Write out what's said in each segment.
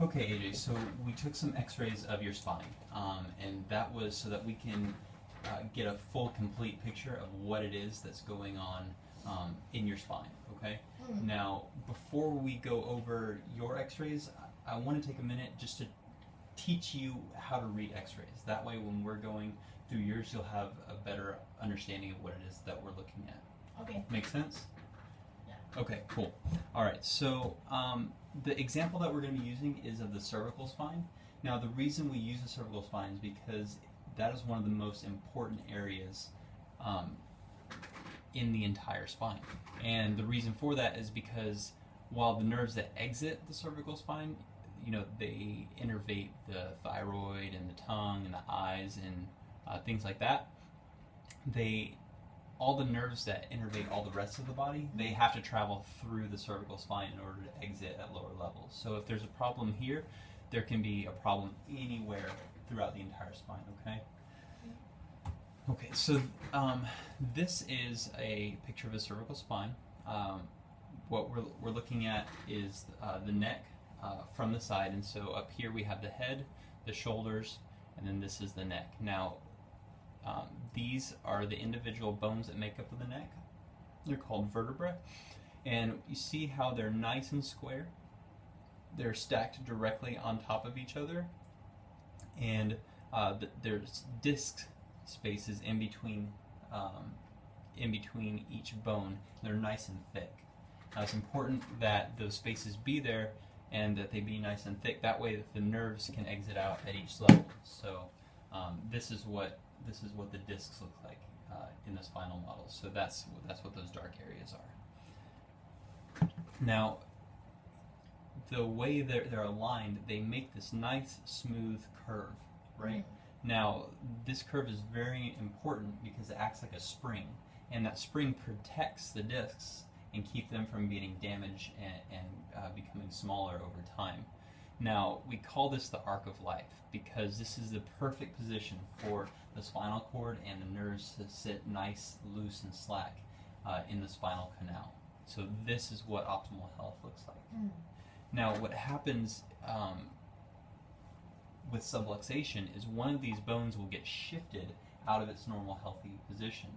Okay, AJ, so we took some x-rays of your spine, and that was so that we can get a full, complete picture of what it is that's going on in your spine, okay? Now, before we go over your x-rays, I want to take a minute just to teach you how to read x-rays. That way, when we're going through yours, you'll have a better understanding of what it is that we're looking at. Okay. Make sense? Yeah. Okay, cool. All right, so the example that we're going to be using is of the cervical spine. Now, the reason we use the cervical spine is because that is one of the most important areas in the entire spine. And the reason for that is because while the nerves that exit the cervical spine, you know, they innervate the thyroid and the tongue and the eyes and things like that, all the nerves that innervate all the rest of the body, they have to travel through the cervical spine in order to exit at lower levels. So if there's a problem here, there can be a problem anywhere throughout the entire spine, okay? Okay, so this is a picture of a cervical spine. What we're looking at is the neck from the side, and so up here we have the head, the shoulders, and then this is the neck. Now, these are the individual bones that make up the neck. They're called vertebrae, and you see how they're nice and square. They're stacked directly on top of each other, and there's disc spaces in between each bone. They're nice and thick. Now, it's important that those spaces be there and that they be nice and thick. That way, the nerves can exit out at each level. So this is what the discs look like in the spinal model. So that's what those dark areas are. Now, the way they're aligned, they make this nice smooth curve, right? Now, this curve is very important because it acts like a spring, and that spring protects the discs and keep them from getting damaged and becoming smaller over time. Now, we call this the arc of life because this is the perfect position for the spinal cord and the nerves to sit nice, loose, and slack in the spinal canal. So this is what optimal health looks like. Now, what happens with subluxation is one of these bones will get shifted out of its normal healthy position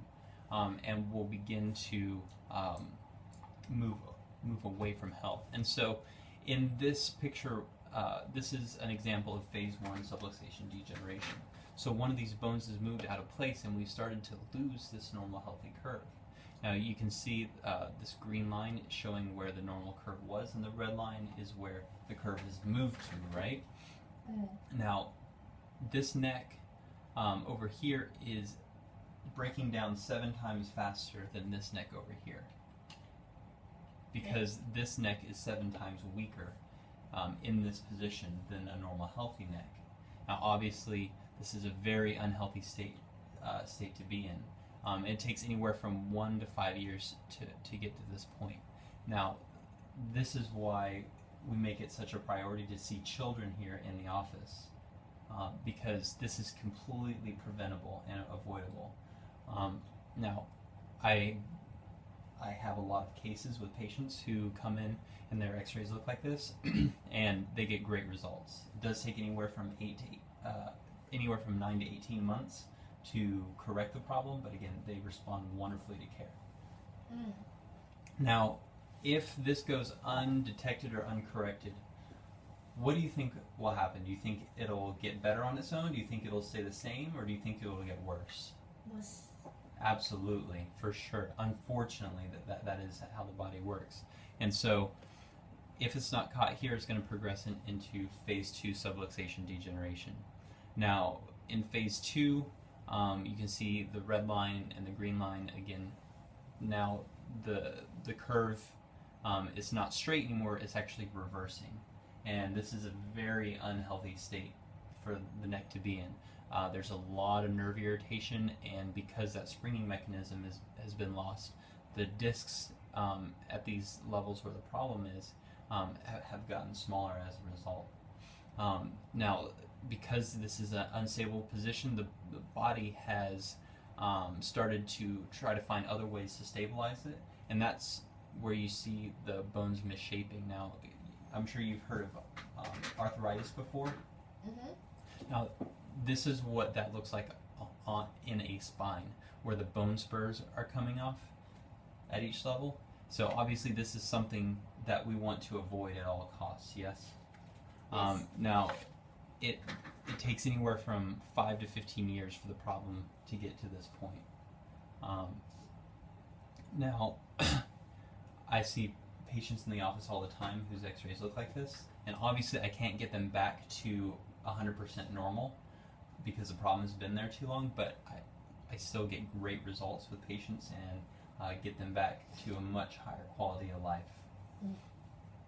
and will begin to move away from health. And so in this picture, this is an example of phase 1 subluxation degeneration. So one of these bones is moved out of place and we've started to lose this normal healthy curve. Now you can see this green line showing where the normal curve was, and the red line is where the curve has moved to, right? Now, this neck over here is breaking down 7 times faster than this neck over here, because this neck is 7 times weaker in this position than a normal healthy neck. Now, obviously, this is a very unhealthy state to be in. It takes anywhere from 1 to 5 years to get to this point. Now, this is why we make it such a priority to see children here in the office, because this is completely preventable and avoidable. Now, I have a lot of cases with patients who come in and their x-rays look like this, and they get great results. It does take anywhere from 9 to 18 months to correct the problem, but again, they respond wonderfully to care. Now, if this goes undetected or uncorrected, what do you think will happen? Do you think it'll get better on its own? Do you think it'll stay the same, or do you think it'll get worse? Worse. Absolutely, for sure. Unfortunately, that is how the body works. And so, if it's not caught here, it's going to progress into phase 2 subluxation degeneration. Now, in phase 2, you can see the red line and the green line again. Now, the curve is not straight anymore, it's actually reversing. And this is a very unhealthy state for the neck to be in. There's a lot of nerve irritation, and because that springing mechanism has been lost, the discs at these levels where the problem is have gotten smaller as a result. Now, because this is an unstable position, the body has started to try to find other ways to stabilize it, and that's where you see the bones misshaping. Now, I'm sure you've heard of arthritis before? Mm-hmm. Now, this is what that looks like in a spine, where the bone spurs are coming off at each level. So obviously this is something that we want to avoid at all costs, yes? Yes. Now, it takes anywhere from 5 to 15 years for the problem to get to this point. Now, I see patients in the office all the time whose x-rays look like this, and obviously I can't get them back to 100% normal because the problem has been there too long, but I still get great results with patients and get them back to a much higher quality of life. Mm.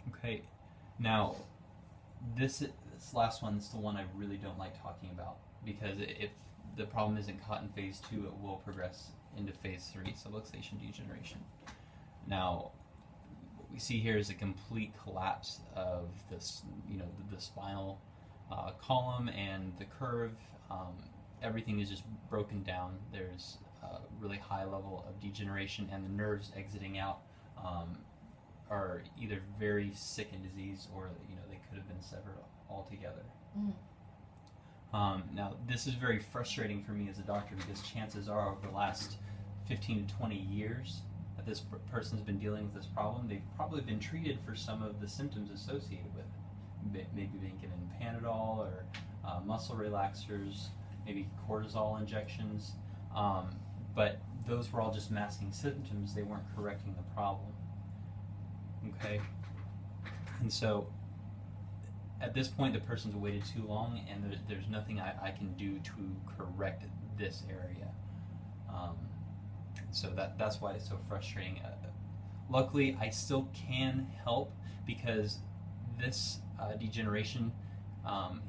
Okay, now this last one is the one I really don't like talking about, because if the problem isn't caught in phase 2, it will progress into phase 3, subluxation degeneration. Now, what we see here is a complete collapse of this, the spinal column and the curve. Everything is just broken down. There's a really high level of degeneration, and the nerves exiting out are either very sick and diseased, or they could have been severed altogether. Mm. Now, this is very frustrating for me as a doctor, because chances are over the last 15 to 20 years that this person's been dealing with this problem, they've probably been treated for some of the symptoms associated with it. Maybe being given Panadol or muscle relaxers, maybe cortisol injections, but those were all just masking symptoms. They weren't correcting the problem. Okay? And so at this point, the person's waited too long, and there's nothing I can do to correct this area. So that's why it's so frustrating. Luckily, I still can help, because this degeneration,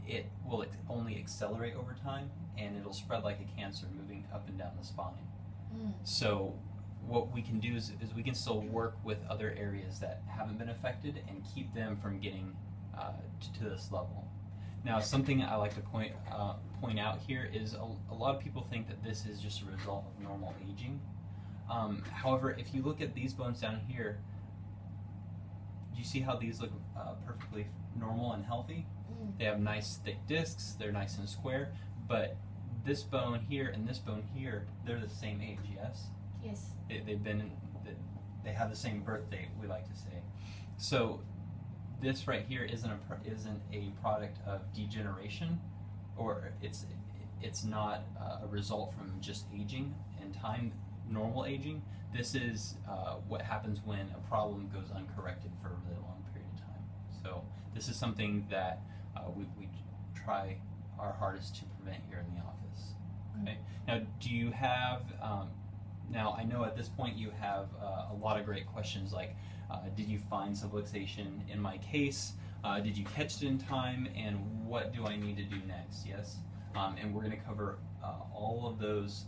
it will only accelerate over time, and it'll spread like a cancer, moving up and down the spine. Mm. So what we can do is we can still work with other areas that haven't been affected and keep them from getting to this level. Now, something I like to point out here is a lot of people think that this is just a result of normal aging. However, if you look at these bones down here, do you see how these look perfectly normal and healthy? Mm. They have nice thick discs, they're nice and square, but this bone here and this bone here, they're the same age, yes? Yes. They have the same birth date, we like to say. So this right here isn't a product of degeneration, or it's not a result from just aging and time, normal aging. This is what happens when a problem goes uncorrected for a really long period of time. So this is something that we try our hardest to prevent here in the office. Okay. Now, do you have? Now, I know at this point you have a lot of great questions, like, did you find subluxation in my case? Did you catch it in time? And what do I need to do next? Yes? And we're going to cover all of those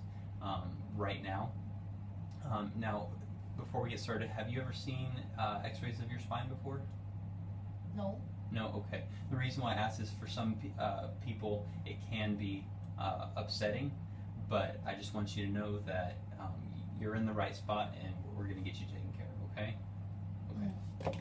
right now. Now, before we get started, have you ever seen x-rays of your spine before? No. No? Okay. The reason why I ask is, for some people it can be upsetting, but I just want you to know that you're in the right spot, and we're going to get you taken care of, okay? Okay.